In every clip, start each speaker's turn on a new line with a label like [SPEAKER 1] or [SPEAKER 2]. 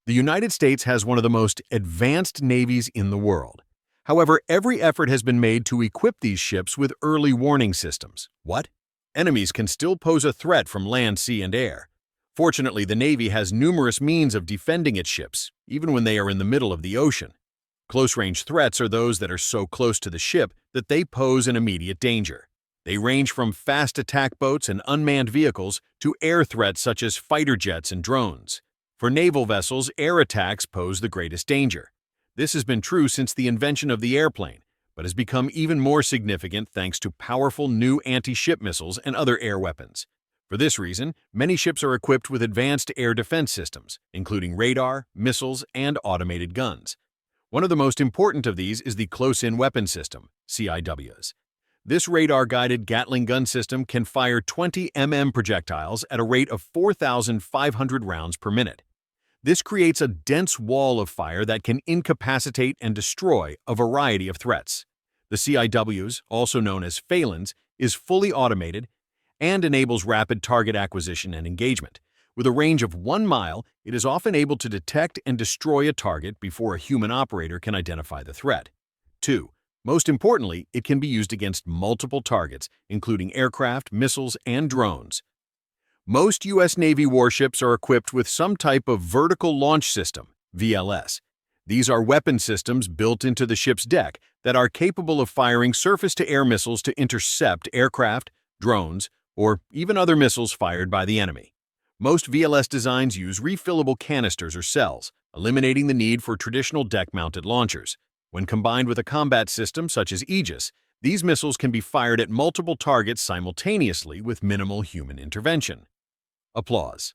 [SPEAKER 1] The United States has one of the most advanced navies in the world. However, every effort has been made to equip these ships with early warning systems. What? Enemies can still pose a threat from land, sea, and air. Fortunately, the Navy has numerous means of defending its ships, even when they are in the middle of the ocean. Close-range threats are those that are so close to the ship that they pose an immediate danger. They range from fast attack boats and unmanned vehicles to air threats such as fighter jets and drones. For naval vessels, air attacks pose the greatest danger. This has been true since the invention of the airplane, but has become even more significant thanks to powerful new anti-ship missiles and other air weapons. For this reason, many ships are equipped with advanced air defense systems, including radar, missiles, and automated guns. One of the most important of these is the Close-In Weapon System, CIWS. This radar-guided Gatling gun system can fire 20 projectiles at a rate of 4,500 rounds per minute. This creates a dense wall of fire that can incapacitate and destroy a variety of threats. The CIWS, also known as Phalanx, is fully automated and enables rapid target acquisition and engagement. With a range of 1 mile, it is often able to detect and destroy a target before a human operator can identify the threat. 2. Most importantly, it can be used against multiple targets, including aircraft, missiles, and drones. Most U.S. Navy warships are equipped with some type of vertical launch system, VLS. These are weapon systems built into the ship's deck that are capable of firing surface-to-air missiles to intercept aircraft, drones, or even other missiles fired by the enemy. Most VLS designs use refillable canisters or cells, eliminating the need for traditional deck-mounted launchers. When combined with a combat system such as Aegis, these missiles can be fired at multiple targets simultaneously with minimal human intervention. Applause.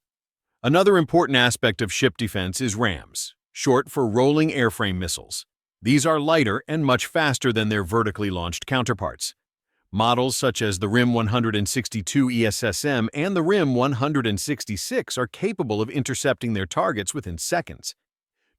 [SPEAKER 1] Another important aspect of ship defense is RAMs, short for Rolling Airframe Missiles. These are lighter and much faster than their vertically launched counterparts. Models such as the RIM 162 ESSM and the RIM 166 are capable of intercepting their targets within seconds.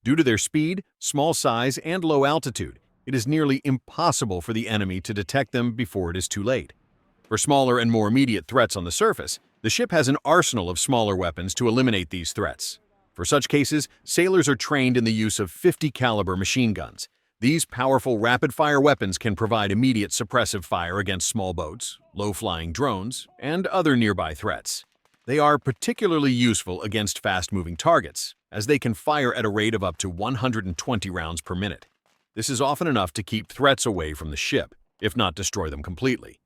[SPEAKER 1] Due to their speed, small size, and low altitude, it is nearly impossible for the enemy to detect them before it is too late. For smaller and more immediate threats on the surface, the ship has an arsenal of smaller weapons to eliminate these threats. For such cases, sailors are trained in the use of 50-caliber machine guns. These powerful rapid-fire weapons can provide immediate suppressive fire against small boats, low-flying drones, and other nearby threats. They are particularly useful against fast-moving targets, as they can fire at a rate of up to 120 rounds per minute. This is often enough to keep threats away from the ship, if not destroy them completely.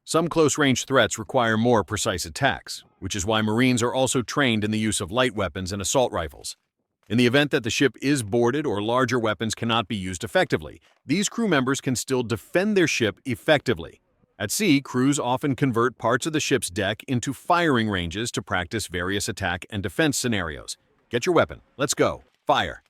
[SPEAKER 1] Some close-range threats require more precise attacks, which is why Marines are also trained in the use of light weapons and assault rifles. In the event that the ship is boarded or larger weapons cannot be used effectively, these crew members can still defend their ship effectively. At sea, crews often convert parts of the ship's deck into firing ranges to practice various attack and defense scenarios. Get your weapon. Let's go. Fire.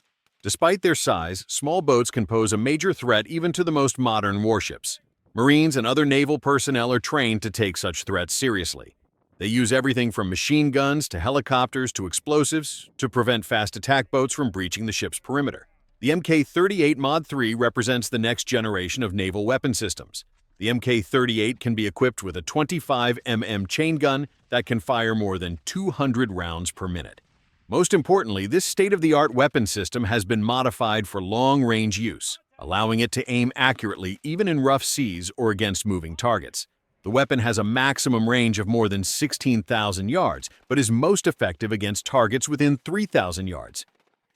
[SPEAKER 1] Despite their size, small boats can pose a major threat even to the most modern warships. Marines and other naval personnel are trained to take such threats seriously. They use everything from machine guns to helicopters to explosives to prevent fast attack boats from breaching the ship's perimeter. The Mk-38 Mod 3 represents the next generation of naval weapon systems. The Mk-38 can be equipped with a 25 chain gun that can fire more than 200 rounds per minute. Most importantly, this state-of-the-art weapon system has been modified for long-range use, allowing it to aim accurately even in rough seas or against moving targets. The weapon has a maximum range of more than 16,000 yards, but is most effective against targets within 3,000 yards.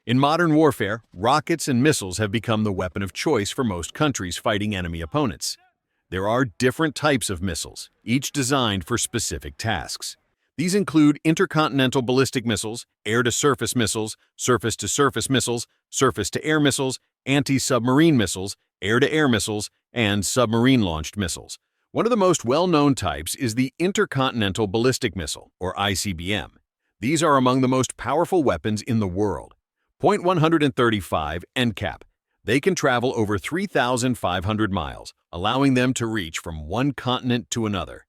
[SPEAKER 1] In modern warfare, rockets and missiles have become the weapon of choice for most countries fighting enemy opponents. There are different types of missiles, each designed for specific tasks. These include intercontinental ballistic missiles, air-to-surface missiles, surface-to-surface missiles, surface-to-air missiles, anti-submarine missiles, air-to-air missiles, and submarine-launched missiles. One of the most well-known types is the Intercontinental Ballistic Missile, or ICBM. These are among the most powerful weapons in the world. .135 NCAP. They can travel over 3,500 miles, allowing them to reach from one continent to another.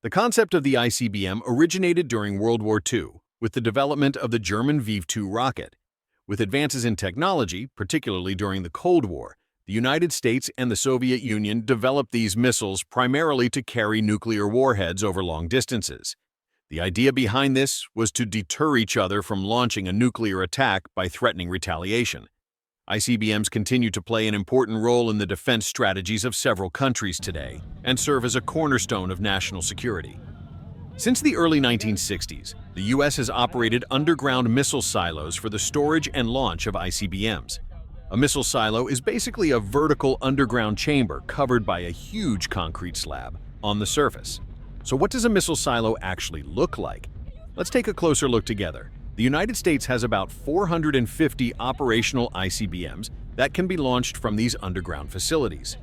[SPEAKER 1] The concept of the ICBM originated during World War II with the development of the German V-2 rocket. With advances in technology, particularly during the Cold War, the United States and the Soviet Union developed these missiles primarily to carry nuclear warheads over long distances. The idea behind this was to deter each other from launching a nuclear attack by threatening retaliation. ICBMs continue to play an important role in the defense strategies of several countries today and serve as a cornerstone of national security. Since the early 1960s, the U.S. has operated underground missile silos for the storage and launch of ICBMs. A missile silo is basically a vertical underground chamber covered by a huge concrete slab on the surface. So what does a missile silo actually look like? Let's take a closer look together. The United States has about 450 operational ICBMs that can be launched from these underground facilities.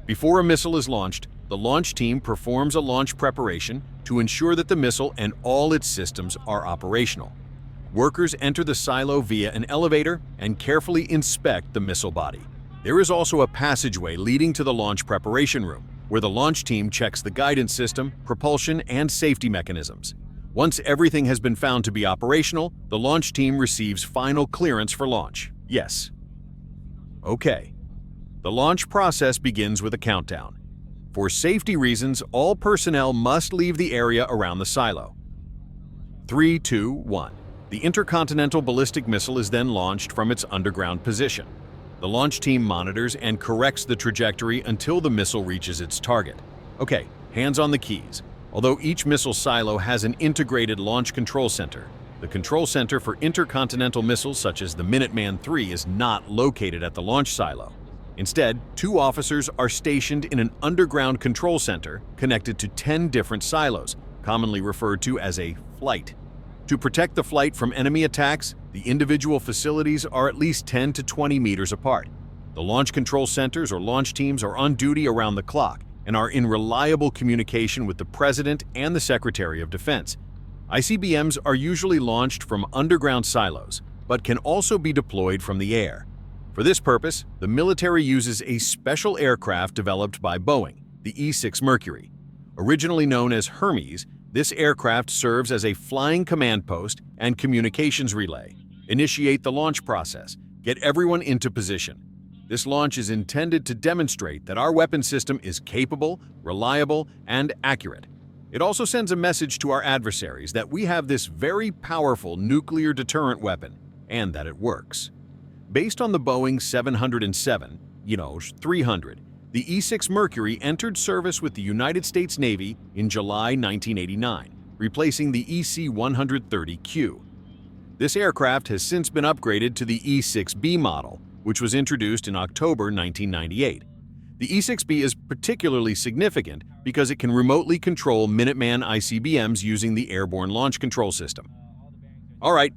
[SPEAKER 1] Before a missile is launched, the launch team performs a launch preparation to ensure that the missile and all its systems are operational. Workers enter the silo via an elevator and carefully inspect the missile body. There is also a passageway leading to the launch preparation room, where the launch team checks the guidance system, propulsion, and safety mechanisms. Once everything has been found to be operational, the launch team receives final clearance for launch. Yes. Okay. The launch process begins with a countdown. For safety reasons, all personnel must leave the area around the silo. 3, 2, 1. The intercontinental ballistic missile is then launched from its underground position. The launch team monitors and corrects the trajectory until the missile reaches its target. Okay, hands on the keys. Although each missile silo has an integrated launch control center, the control center for intercontinental missiles such as the Minuteman III is not located at the launch silo. Instead, 2 officers are stationed in an underground control center connected to 10 different silos, commonly referred to as a flight. To protect the flight from enemy attacks, the individual facilities are at least 10 to 20 meters apart. The launch control centers or launch teams are on duty around the clock and are in reliable communication with the President and the Secretary of Defense. ICBMs are usually launched from underground silos, but can also be deployed from the air. For this purpose, the military uses a special aircraft developed by Boeing, the E-6 Mercury. Originally known as Hermes, this aircraft serves as a flying command post and communications relay. Initiate the launch process. Get everyone into position. This launch is intended to demonstrate that our weapon system is capable, reliable, and accurate. It also sends a message to our adversaries that we have this very powerful nuclear deterrent weapon and that it works. Based on the Boeing 707, 300, the E-6 Mercury entered service with the United States Navy in July 1989, replacing the EC-130Q. This aircraft has since been upgraded to the E-6B model, which was introduced in October 1998. The E-6B is particularly significant because it can remotely control Minuteman ICBMs using the Airborne Launch Control System. All right.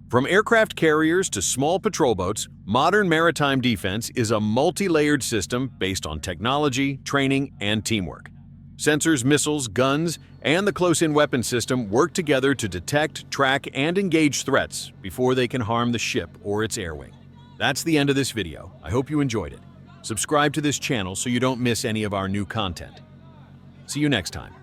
[SPEAKER 1] From aircraft carriers to small patrol boats, modern maritime defense is a multi-layered system based on technology, training, and teamwork. Sensors, missiles, guns, and the close-in weapon system work together to detect, track, and engage threats before they can harm the ship or its air wing. That's the end of this video. I hope you enjoyed it. Subscribe to this channel so you don't miss any of our new content. See you next time.